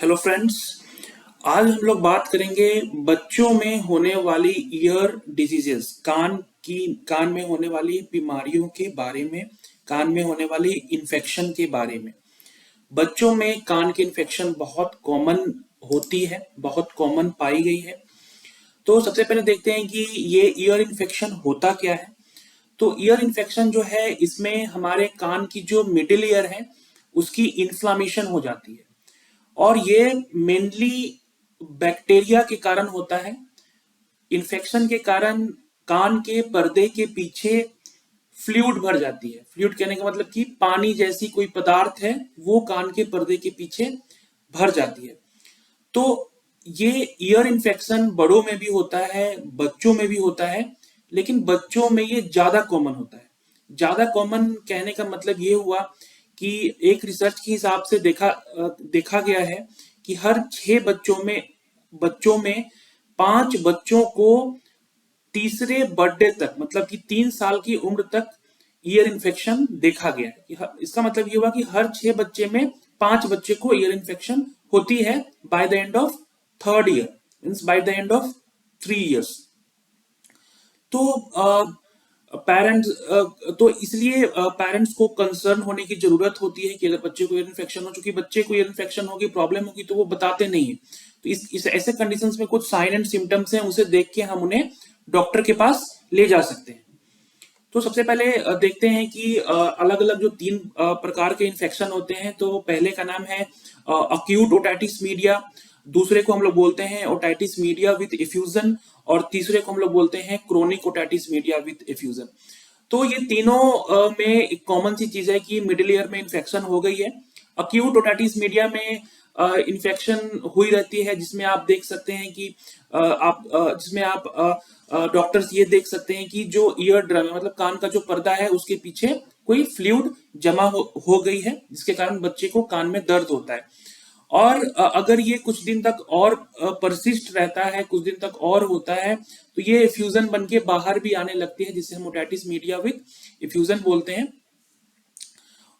Hello friends. आज हम लोग बात करेंगे बच्चों में होने वाली ईयर डिजीजेस, कान में होने वाली बीमारियों के बारे में, कान में होने वाली इन्फेक्शन के बारे में। बच्चों में कान की इन्फेक्शन बहुत कॉमन होती है, बहुत कॉमन पाई गई है। तो सबसे पहले देखते हैं कि ये ईयर इन्फेक्शन होता क्या है। तो ईयर इन्फेक्शन जो है, इसमें हमारे कान की जो मिडिल ईयर है उसकी इन्फ्लामेशन हो जाती है, और ये मेनली बैक्टीरिया के कारण होता है। इन्फेक्शन के कारण कान के पर्दे के पीछे फ्लूइड भर जाती है। फ्लूइड कहने का मतलब कि पानी जैसी कोई पदार्थ है, वो कान के पर्दे के पीछे भर जाती है। तो ये ईयर इन्फेक्शन बड़ों में भी होता है, बच्चों में भी होता है, लेकिन बच्चों में ये ज्यादा कॉमन होता है। ज्यादा कॉमन कहने का मतलब ये हुआ कि एक रिसर्च के हिसाब से देखा गया है कि हर 6 बच्चों में 5 बच्चों को तीसरे बर्थडे तक, मतलब कि 3 साल की उम्र तक ईयर इन्फेक्शन देखा गया है। इसका मतलब ये हुआ कि हर 6 बच्चे में 5 बच्चे को ईयर इन्फेक्शन होती है by the end of third year, means by the end of 3 years. तो पेरेंट्स तो इसलिए पेरेंट्स को कंसर्न होने की जरूरत होती है कि अगर बच्चे को ईयर इन्फेक्शन हो, चूंकि बच्चे को ईयर इन्फेक्शन होगी, प्रॉब्लम होगी, तो वो बताते नहीं है। तो इस ऐसे कंडीशंस में कुछ साइन एंड सिम्टम्स हैं, उसे देख के हम उन्हें डॉक्टर के पास ले जा सकते हैं। तो सबसे पहले देखते हैं कि अलग अलग जो 3 प्रकार के इन्फेक्शन होते हैं। तो पहले का नाम है अक्यूट ओटाइटिस मीडिया, दूसरे को हम लोग बोलते हैं ओटाइटिस मीडिया विद इफ्यूजन, और तीसरे को हम लोग बोलते हैं chronic otitis media with effusion. तो ये तीनों में एक कॉमन सी चीज है कि मिडिल ईयर में इन्फेक्शन हो गई है। अक्यूट ओटाइटिस मीडिया में इन्फेक्शन हुई रहती है, जिसमें आप देख सकते हैं कि जिसमें आप डॉक्टर्स ये देख सकते हैं कि जो ईयर ड्रम है, मतलब कान का जो पर्दा है, उसके पीछे कोई फ्लूइड जमा हो गई है, जिसके कारण बच्चे को कान में दर्द होता है। और अगर ये कुछ दिन तक और परसिस्ट रहता है, कुछ दिन तक और होता है, तो ये इफ्यूजन बन के बाहर भी आने लगती है, जिसे हम ओटाइटिस मीडिया विद इफ्यूजन बोलते हैं।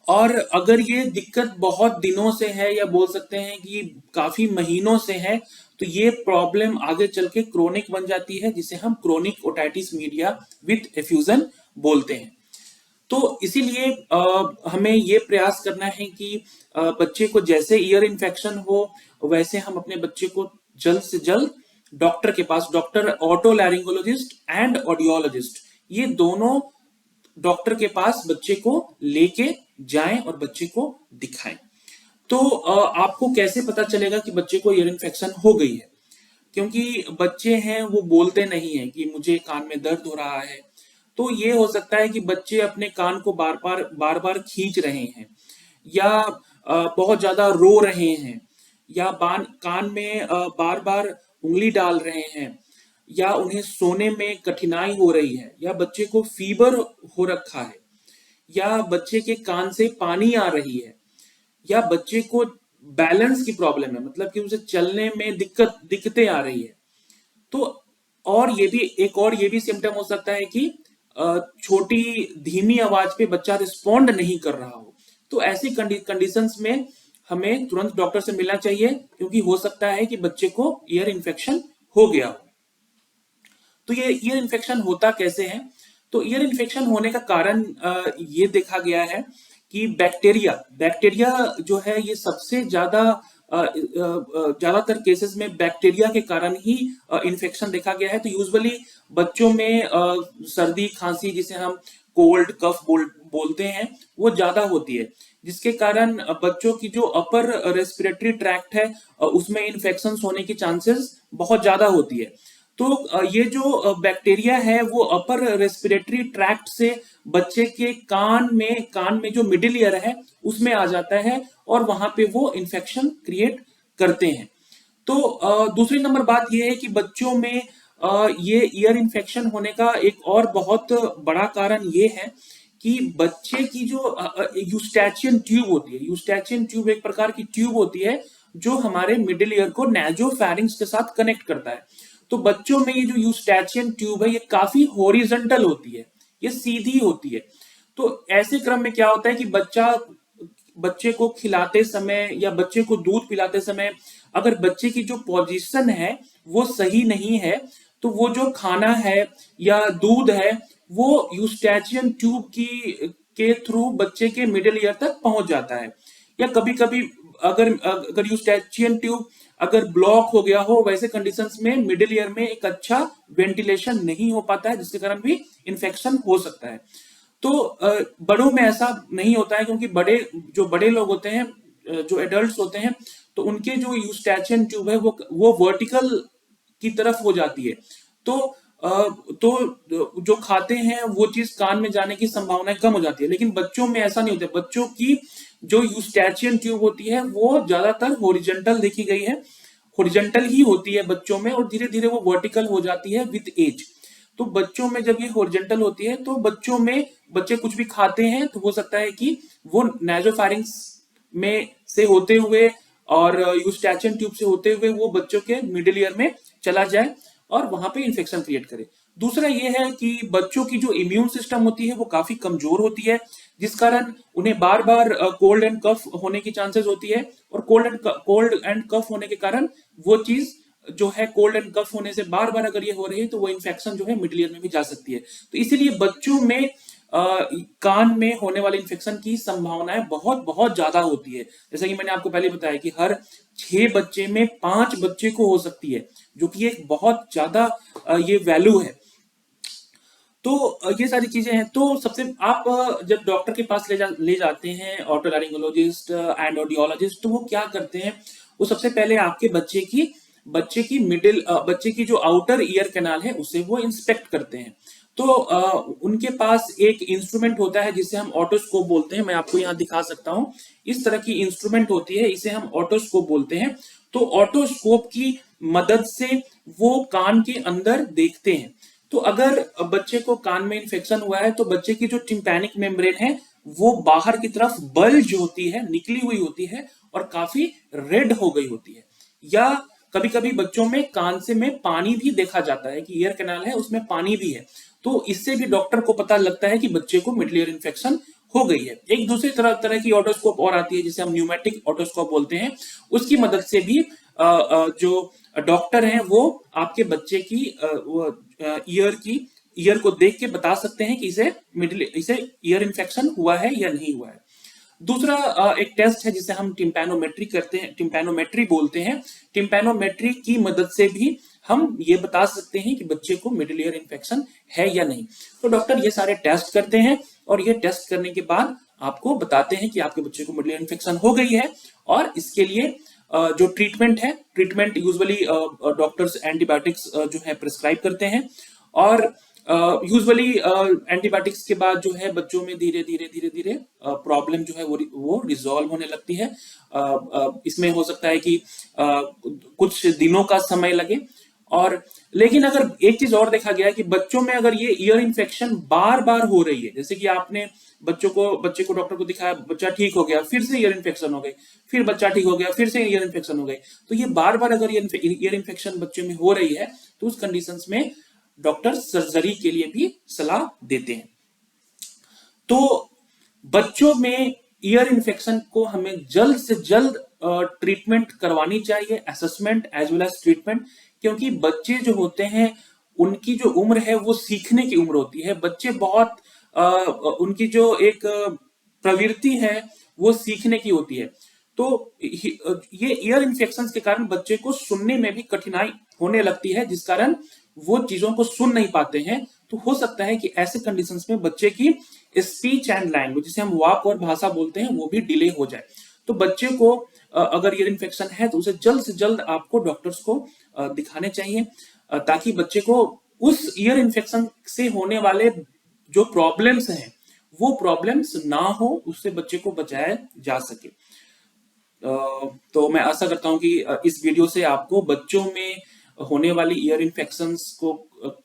और अगर ये दिक्कत बहुत दिनों से है, या बोल सकते हैं कि काफी महीनों से है, तो ये प्रॉब्लम आगे चल के क्रोनिक बन जाती है, जिसे हम chronic otitis media with effusion बोलते हैं। तो इसीलिए हमें ये प्रयास करना है कि बच्चे को जैसे ईयर इन्फेक्शन हो, वैसे हम अपने बच्चे को जल्द से जल्द डॉक्टर के पास, डॉक्टर ऑटोलैरिंगोलॉजिस्ट एंड ऑडियोलॉजिस्ट, ये दोनों डॉक्टर के पास बच्चे को लेके जाएं और बच्चे को दिखाएं। तो आपको कैसे पता चलेगा कि बच्चे को ईयर इन्फेक्शन हो गई है? क्योंकि बच्चे हैं, वो बोलते नहीं है कि मुझे कान में दर्द हो रहा है। तो ये हो सकता है कि बच्चे अपने कान को बार बार खींच रहे हैं, या बहुत ज्यादा रो रहे हैं, या कान में बार बार उंगली डाल रहे हैं, या उन्हें सोने में कठिनाई हो रही है, या बच्चे को फीवर हो रखा है, या बच्चे के कान से पानी आ रही है, या बच्चे को बैलेंस की प्रॉब्लम है, मतलब कि उसे चलने में दिक्कतें आ रही है। तो और ये भी एक और ये भी सिम्टम हो सकता है कि छोटी धीमी आवाज पे बच्चा रिस्पॉन्ड नहीं कर रहा हो। तो ऐसी कंडीशंस में हमें तुरंत डॉक्टर से मिलना चाहिए, क्योंकि हो सकता है कि बच्चे को ईयर इन्फेक्शन हो गया हो। तो ये ईयर इन्फेक्शन होता कैसे है? तो ईयर इन्फेक्शन होने का कारण ये देखा गया है कि बैक्टीरिया बैक्टीरिया जो है, ये सबसे ज्यादातर केसेस में बैक्टीरिया के कारण ही इन्फेक्शन देखा गया है। तो यूजुअली बच्चों में सर्दी खांसी, जिसे हम कोल्ड कफ बोलते हैं, वो ज्यादा होती है, जिसके कारण बच्चों की जो अपर रेस्पिरेटरी ट्रैक्ट है, उसमें इन्फेक्शन होने की चांसेस बहुत ज्यादा होती है। तो ये जो बैक्टीरिया है, वो अपर रेस्पिरेटरी ट्रैक्ट से बच्चे के कान में जो मिडिल ईयर है, उसमें आ जाता है, और वहां पे वो इन्फेक्शन क्रिएट करते हैं। तो दूसरी नंबर बात ये है कि बच्चों में ये ईयर इन्फेक्शन होने का एक और बहुत बड़ा कारण ये है कि बच्चे की जो यूस्टैचियन ट्यूब होती है, यूस्टैचियन ट्यूब एक प्रकार की ट्यूब होती है, जो हमारे मिडिल ईयर को नासोफैरिंक्स के साथ कनेक्ट करता है। तो बच्चों में ये जो यूस्टैचियन ट्यूब है, ये काफी हॉरिजॉन्टल होती है, ये सीधी होती है। तो ऐसे क्रम में क्या होता है कि बच्चा बच्चे को खिलाते समय या बच्चे को दूध पिलाते समय अगर बच्चे की जो पोजीशन है वो सही नहीं है, तो वो जो खाना है या दूध है वो यूस्टैचियन ट्यूब की के थ्रू बच्चे के मिडिल ईयर तक पहुंच जाता है। या कभी कभी अगर अगर यूस्टैचियन ट्यूब अगर ब्लॉक हो गया हो, वैसे कंडीशंस में मिडिल ईयर में एक अच्छा वेंटिलेशन नहीं हो पाता है, जिसके कारण भी इंफेक्शन हो सकता है। तो बड़ों में ऐसा नहीं होता है, क्योंकि बड़े लोग होते हैं, जो एडल्ट्स होते हैं, तो उनके जो यूस्टैचियन ट्यूब है वो वर्टिकल की तरफ हो जाती है। तो जो खाते हैं वो चीज कान में जाने की संभावना कम हो जाती है। लेकिन बच्चों में ऐसा नहीं होता। बच्चों की जो यूस्टैचियन ट्यूब होती है वो ज्यादातर हॉरिजॉन्टल देखी गई है, हॉरिजॉन्टल ही होती है बच्चों में, और धीरे धीरे वो वर्टिकल हो जाती है विद एज। तो बच्चों में जब ये हॉरिजॉन्टल होती है तो बच्चों में बच्चे कुछ भी खाते हैं तो हो सकता है कि वो नासोफैरिंक्स में से होते हुए और यूस्टैचियन ट्यूब से होते हुए वो बच्चों के मिडिल ईयर में चला जाए और वहां पे इन्फेक्शन क्रिएट करे। दूसरा ये है कि बच्चों की जो इम्यून सिस्टम होती है वो काफी कमजोर होती है, जिस कारण उन्हें बार बार कोल्ड एंड कफ होने की चांसेस होती है। और कोल्ड एंड कफ होने के कारण वो चीज जो है, कोल्ड एंड कफ होने से बार बार अगर ये हो रही है तो वो इन्फेक्शन जो है मिडिल ईयर में भी जा सकती है। तो इसीलिए बच्चों में कान में होने वाले इन्फेक्शन की संभावनाएं बहुत बहुत ज्यादा होती है। जैसा कि मैंने आपको पहले बताया कि हर 6 बच्चे में 5 बच्चे को हो सकती है, जो कि एक बहुत ज्यादा ये वैल्यू है। तो ये सारी चीजें हैं। तो सबसे आप जब डॉक्टर के पास ले जाते हैं, ऑटोलैरिंगोलॉजिस्ट एंड ऑडियोलॉजिस्ट, तो वो क्या करते हैं, वो सबसे पहले आपके बच्चे की जो आउटर ईयर कैनाल है उसे वो इंस्पेक्ट करते हैं। तो उनके पास एक इंस्ट्रूमेंट होता है जिसे हम ऑटोस्कोप बोलते हैं। मैं आपको यहाँ दिखा सकता हूं, इस तरह की इंस्ट्रूमेंट होती है, इसे हम ऑटोस्कोप बोलते हैं। तो ऑटोस्कोप की मदद से वो कान के अंदर देखते हैं। तो अगर बच्चे को कान में इंफेक्शन हुआ है तो बच्चे की जो टिम्पैनिक मेम्ब्रेन है वो बाहर की तरफ बल्ज होती है, निकली हुई होती है और काफी रेड हो गई होती है। या कभी कभी बच्चों में कान से में पानी भी देखा जाता है कि ईयर कैनाल है उसमें पानी भी है। तो इससे भी डॉक्टर को पता लगता है कि बच्चे को मिडल ईयर इन्फेक्शन हो गई है। एक दूसरी तरह की ऑटोस्कोप और आती है जिसे हम न्यूमेटिक ऑटोस्कोप बोलते हैं। उसकी मदद से भी जो डॉक्टर हैं वो आपके बच्चे की ईयर को देख के बता सकते हैं कि इसे ईयर इन्फेक्शन हुआ है या नहीं हुआ है। दूसरा एक टेस्ट है जिसे हम टिम्पैनोमेट्री बोलते हैं। टिम्पैनोमेट्री की मदद से भी हम ये बता सकते हैं कि बच्चे को मिडिल ईयर इन्फेक्शन है या नहीं। तो डॉक्टर ये सारे टेस्ट करते हैं और ये टेस्ट करने के बाद आपको बताते हैं कि आपके बच्चे को मिडिल ईयर इन्फेक्शन हो गई है। और इसके लिए जो ट्रीटमेंट यूजुअली डॉक्टर्स एंटीबायोटिक्स जो है प्रिस्क्राइब करते हैं। और यूजुअली एंटीबायोटिक्स के बाद जो है बच्चों में धीरे धीरे प्रॉब्लम जो है वो रिजॉल्व होने लगती है। इसमें हो सकता है कि कुछ दिनों का समय लगे। और लेकिन अगर एक चीज और देखा गया है कि बच्चों में अगर ये ईयर इन्फेक्शन बार बार हो रही है, जैसे कि आपने बच्चे को डॉक्टर को दिखाया, बच्चा ठीक हो गया, फिर से ईयर इन्फेक्शन हो गई, फिर बच्चा ठीक हो गया, फिर से ईयर इन्फेक्शन हो गई, तो ये बार बार अगर ईयर इन्फेक्शन बच्चे में हो रही है तो उस कंडीशंस में डॉक्टर सर्जरी के लिए भी सलाह देते हैं। तो बच्चों में ईयर इन्फेक्शन को हमें जल्द से जल्द ट्रीटमेंट करवानी चाहिए, assessment as well as treatment. क्योंकि बच्चे जो होते हैं उनकी जो उम्र है वो सीखने की उम्र होती है। बच्चे बहुत उनकी जो एक प्रवृत्ति है वो सीखने की होती है। तो ये ईयर इन्फेक्शन के कारण बच्चे को सुनने में भी कठिनाई होने लगती है, जिस कारण वो चीजों को सुन नहीं पाते हैं। तो हो सकता है कि ऐसे कंडीशंस में बच्चे की स्पीच एंड लैंग्वेज, जिसे हम वाक और भाषा बोलते हैं, वो भी डिले हो जाए। तो बच्चे को अगर ईयर इन्फेक्शन है तो उसे जल्द से जल्द आपको डॉक्टर्स को दिखाने चाहिए, ताकि बच्चे को उस ईयर इन्फेक्शन से होने वाले जो प्रॉब्लम्स हैं वो प्रॉब्लम्स ना हो, उससे बच्चे को बचाया जा सके। तो मैं आशा करता हूं कि इस वीडियो से आपको बच्चों में होने वाली ईयर इन्फेक्शंस को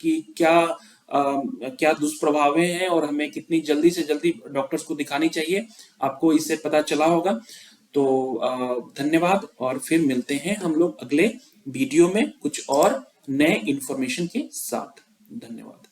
की क्या दुष्प्रभाव हैं और हमें कितनी जल्दी से जल्दी डॉक्टर्स को दिखानी चाहिए, आपको इससे पता चला होगा। तो धन्यवाद, और फिर मिलते हैं हम लोग अगले वीडियो में कुछ और नए इंफॉर्मेशन के साथ। धन्यवाद।